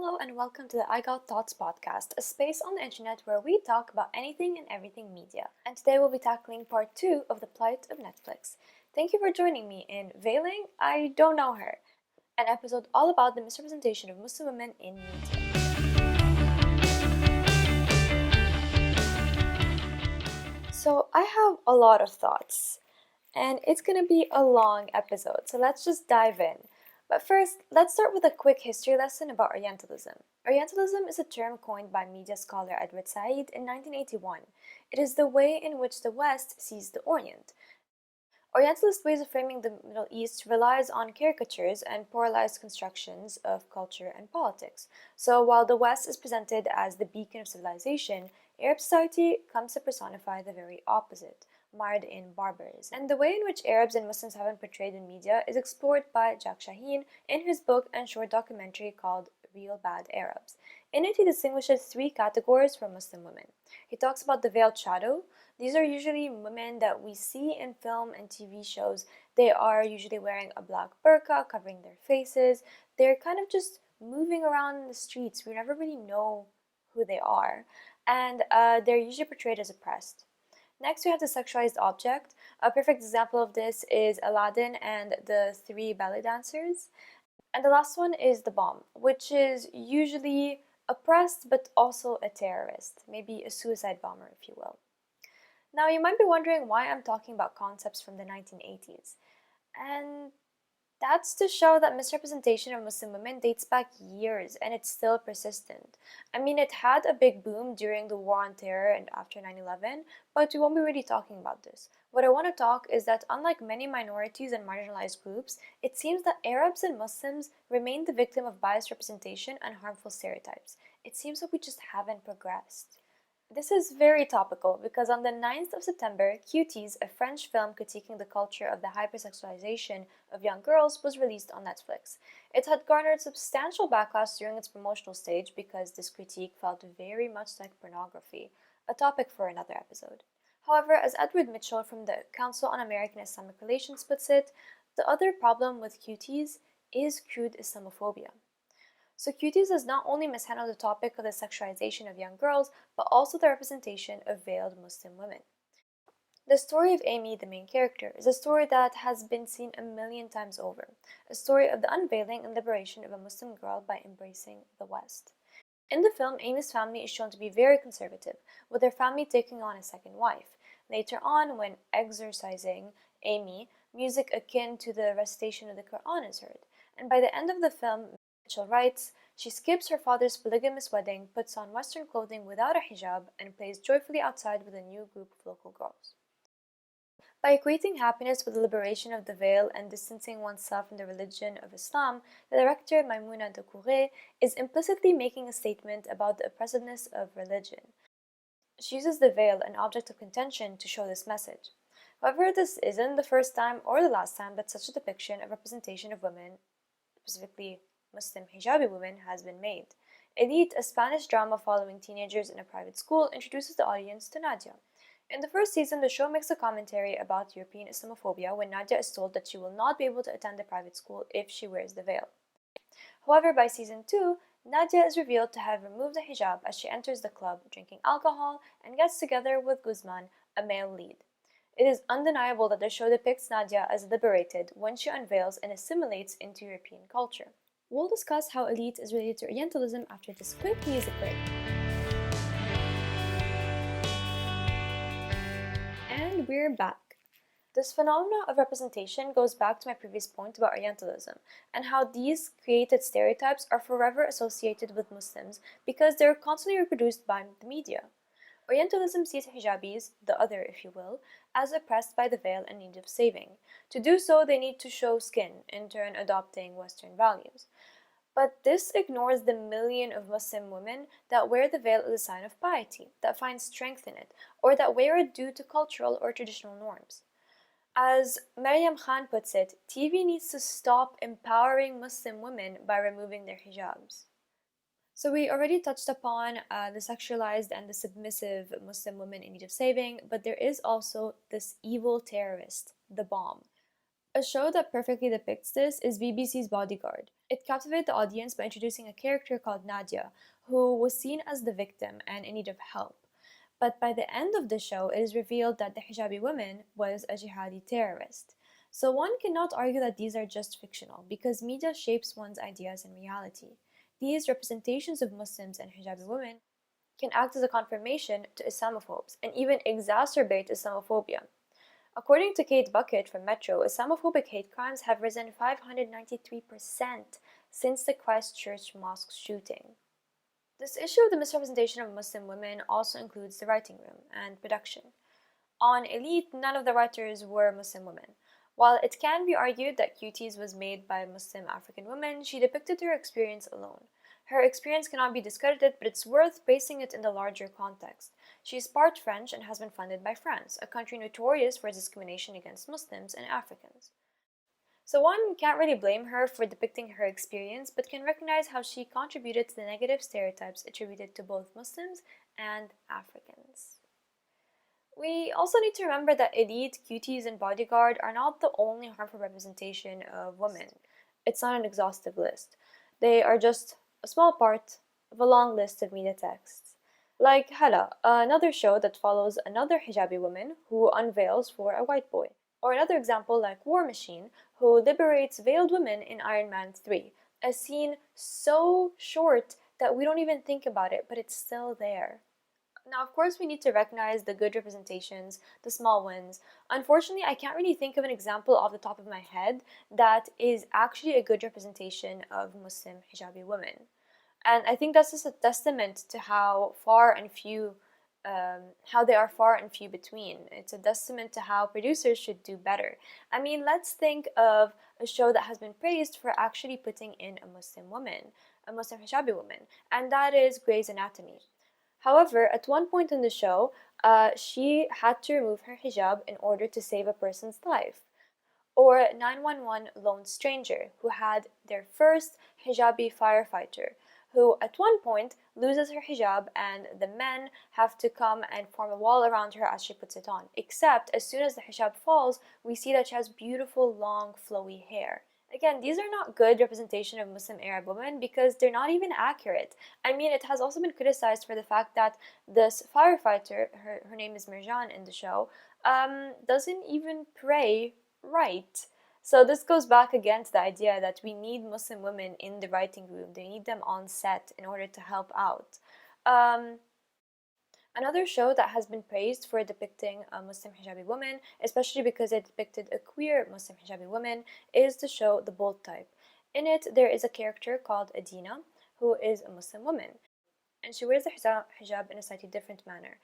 Hello and welcome to the I Got Thoughts podcast, a space on the internet where we talk about anything and everything media. And today we'll be tackling part 2 of the Plight of Netflix. Thank you for joining me in Veiling I Don't Know Her, an episode all about the misrepresentation of Muslim women in media. So I have a lot of thoughts, and it's gonna be a long episode, so let's just dive in. But first, let's start with a quick history lesson about Orientalism. Orientalism is a term coined by media scholar Edward Said in 1981. It is the way in which the West sees the Orient. Orientalist ways of framing the Middle East relies on caricatures and polarized constructions of culture and politics. So while the West is presented as the beacon of civilization, Arab society comes to personify the very opposite, marred in barbarism. And the way in which Arabs and Muslims have been portrayed in media is explored by Jack Shaheen in his book and short documentary called Real Bad Arabs. In it, he distinguishes three categories for Muslim women. He talks about the veiled shadow. These are usually women that we see in film and TV shows. They are usually wearing a black burqa, covering their faces. They're kind of just moving around in the streets. We never really know who they are. And they're usually portrayed as oppressed. Next, we have the sexualized object. A perfect example of this is Aladdin and the three ballet dancers. And the last one is the bomb, which is usually oppressed but also a terrorist, maybe a suicide bomber, if you will. Now, you might be wondering why I'm talking about concepts from the 1980s. And that's to show that misrepresentation of Muslim women dates back years and it's still persistent. I mean, it had a big boom during the war on terror and after 9/11, but we won't be really talking about this. What I want to talk is that unlike many minorities and marginalized groups, it seems that Arabs and Muslims remain the victim of biased representation and harmful stereotypes. It seems that we just haven't progressed. This is very topical because on the 9th of September, Cuties, a French film critiquing the culture of the hypersexualization of young girls, was released on Netflix. It had garnered substantial backlash during its promotional stage because this critique felt very much like pornography, a topic for another episode. However, as Edward Mitchell from the Council on American Islamic Relations puts it, the other problem with Cuties is crude Islamophobia. So Cuties has not only mishandled the topic of the sexualization of young girls, but also the representation of veiled Muslim women. The story of Amy, the main character, is a story that has been seen a million times over, a story of the unveiling and liberation of a Muslim girl by embracing the West. In the film, Amy's family is shown to be very conservative, with her family taking on a second wife. Later on, when exorcising Amy, music akin to the recitation of the Quran is heard, and by the end of the film, Mitchell writes, she skips her father's polygamous wedding, puts on Western clothing without a hijab, and plays joyfully outside with a new group of local girls. By equating happiness with the liberation of the veil and distancing oneself from the religion of Islam, the director Maimouna Doucouré is implicitly making a statement about the oppressiveness of religion. She uses the veil, an object of contention, to show this message. However, this isn't the first time or the last time that such a depiction of representation of women, specifically Muslim hijabi women, has been made. Elite, a Spanish drama following teenagers in a private school, introduces the audience to Nadia. In the first season, the show makes a commentary about European Islamophobia when Nadia is told that she will not be able to attend the private school if she wears the veil. However, by season 2, Nadia is revealed to have removed the hijab as she enters the club, drinking alcohol, and gets together with Guzman, a male lead. It is undeniable that the show depicts Nadia as liberated when she unveils and assimilates into European culture. We'll discuss how Elite is related to Orientalism after this quick music break. And we're back. This phenomena of representation goes back to my previous point about Orientalism and how these created stereotypes are forever associated with Muslims because they're constantly reproduced by the media. Orientalism sees Hijabis, the other if you will, as oppressed by the veil and in need of saving. To do so, they need to show skin, in turn adopting Western values. But this ignores the million of Muslim women that wear the veil as a sign of piety, that find strength in it, or that wear it due to cultural or traditional norms. As Maryam Khan puts it, TV needs to stop empowering Muslim women by removing their hijabs. So we already touched upon the sexualized and the submissive Muslim women in need of saving, but there is also this evil terrorist, the bomb. A show that perfectly depicts this is BBC's Bodyguard. It captivated the audience by introducing a character called Nadia, who was seen as the victim and in need of help. But by the end of the show, it is revealed that the hijabi woman was a jihadi terrorist. So one cannot argue that these are just fictional, because media shapes one's ideas and reality. These representations of Muslims and hijabi women can act as a confirmation to Islamophobes and even exacerbate Islamophobia. According to Kate Bucket from Metro, Islamophobic hate crimes have risen 593% since the Christchurch mosque shooting. This issue of the misrepresentation of Muslim women also includes the writing room and production. On Elite, none of the writers were Muslim women. While it can be argued that Cuties was made by a Muslim African woman, she depicted her experience alone. Her experience cannot be discredited, but it's worth placing it in the larger context. She is part French and has been funded by France, a country notorious for discrimination against Muslims and Africans. So one can't really blame her for depicting her experience, but can recognize how she contributed to the negative stereotypes attributed to both Muslims and Africans. We also need to remember that Elite, Cuties, and Bodyguard are not the only harmful representation of women. It's not an exhaustive list. They are just a small part of a long list of media texts. Like Hala, another show that follows another hijabi woman who unveils for a white boy. Or another example like War Machine, who liberates veiled women in Iron Man 3, a scene so short that we don't even think about it, but it's still there. Now, of course, we need to recognize the good representations, the small wins. Unfortunately, I can't really think of an example off the top of my head that is actually a good representation of Muslim hijabi women. And I think that's just a testament to how they are far and few between. It's a testament to how producers should do better. I mean, let's think of a show that has been praised for actually putting in a Muslim woman, a Muslim hijabi woman, and that is Grey's Anatomy. However, at one point in the show, she had to remove her hijab in order to save a person's life. Or 911 Lone Stranger, who had their first hijabi firefighter, who at one point loses her hijab and the men have to come and form a wall around her as she puts it on. Except, as soon as the hijab falls, we see that she has beautiful, long, flowy hair. Again, these are not good representation of Muslim Arab women because they're not even accurate. I mean, it has also been criticized for the fact that this firefighter, her name is Mirjan in the show, doesn't even pray right. So this goes back again to the idea that we need Muslim women in the writing room. They need them on set in order to help out. Another show that has been praised for depicting a Muslim hijabi woman, especially because it depicted a queer Muslim hijabi woman, is the show The Bold Type. In it, there is a character called Adina, who is a Muslim woman. And she wears the hijab in a slightly different manner,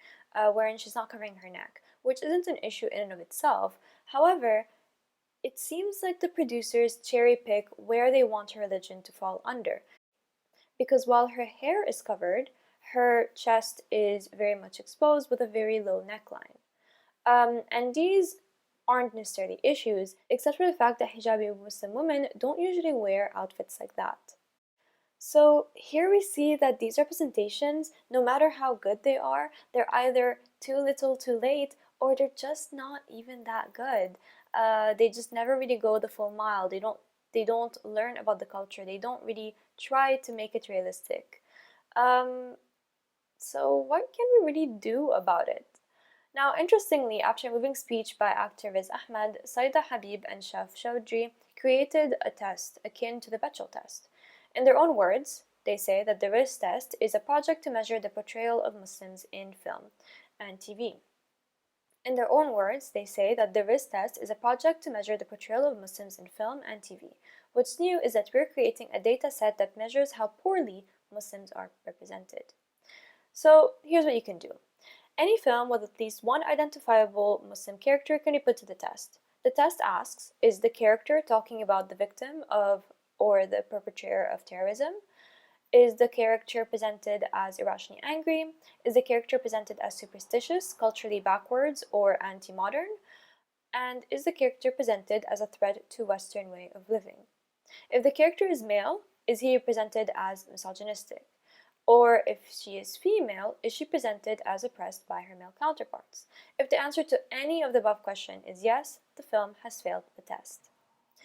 wherein she's not covering her neck, which isn't an issue in and of itself. However, it seems like the producers cherry pick where they want her religion to fall under. Because while her hair is covered, her chest is very much exposed with a very low neckline. And these aren't necessarily issues, except for the fact that hijabi Muslim women don't usually wear outfits like that. So here we see that these representations, no matter how good they are, they're either too little too late or they're just not even that good. They just never really go the full mile. They don't learn about the culture. They don't really try to make it realistic. So what can we really do about it? Now, interestingly, after a moving speech by actor Riz Ahmed, Saida Habib and Shaf Chaudhry created a test akin to the Bechdel test. In their own words, they say that the Riz Test is a project to measure the portrayal of Muslims in film and TV. In their own words, they say that the Riz Test is a project to measure the portrayal of Muslims in film and TV. What's new is that we're creating a data set that measures how poorly Muslims are represented. So here's what you can do. Any film with at least one identifiable Muslim character can be put to the test. The test asks, is the character talking about the victim of or the perpetrator of terrorism? Is the character presented as irrationally angry? Is the character presented as superstitious, culturally backwards, or anti-modern? And is the character presented as a threat to Western way of living? If the character is male, is he presented as misogynistic? Or if she is female, is she presented as oppressed by her male counterparts? If the answer to any of the above question is yes, the film has failed the test.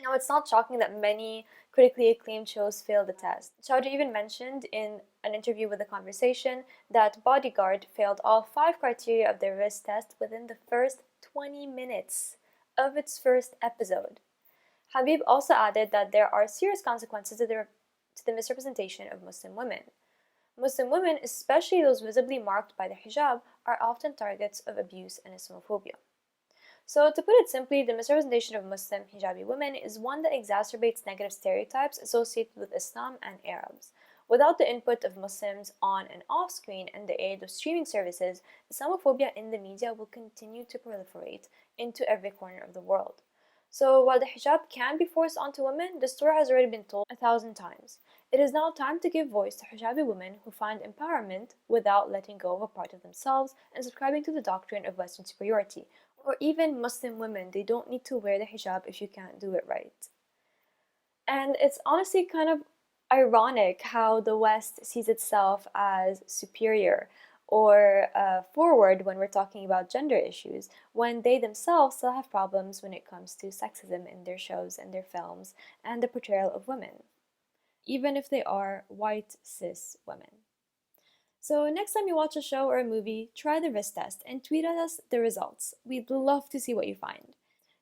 Now, it's not shocking that many critically acclaimed shows failed the test. Chowdhury even mentioned in an interview with The Conversation that Bodyguard failed all 5 criteria of the Riz test within the first 20 minutes of its first episode. Habib also added that there are serious consequences to the misrepresentation of Muslim women. Muslim women, especially those visibly marked by the hijab, are often targets of abuse and Islamophobia. So, to put it simply, the misrepresentation of Muslim hijabi women is one that exacerbates negative stereotypes associated with Islam and Arabs. Without the input of Muslims on and off screen and the aid of streaming services, Islamophobia in the media will continue to proliferate into every corner of the world. So, while the hijab can be forced onto women, the story has already been told 1,000 times. It is now time to give voice to hijabi women who find empowerment without letting go of a part of themselves and subscribing to the doctrine of Western superiority. Or even Muslim women, they don't need to wear the hijab if you can't do it right. And it's honestly kind of ironic how the West sees itself as superior or forward when we're talking about gender issues, when they themselves still have problems when it comes to sexism in their shows and their films and the portrayal of women, even if they are white cis women. So next time you watch a show or a movie, try the Riz test and tweet at us the results. We'd love to see what you find.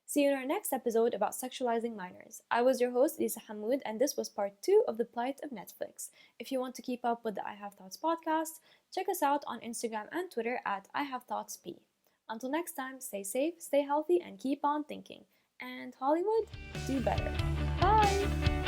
See you in our next episode about sexualizing minors. I was your host, Lisa Hamoud, and this was part 2 of The Plight of Netflix. If you want to keep up with the I Have Thoughts podcast, check us out on Instagram and Twitter at I Have Thoughts P. Until next time, stay safe, stay healthy, and keep on thinking. And Hollywood, do better. Bye!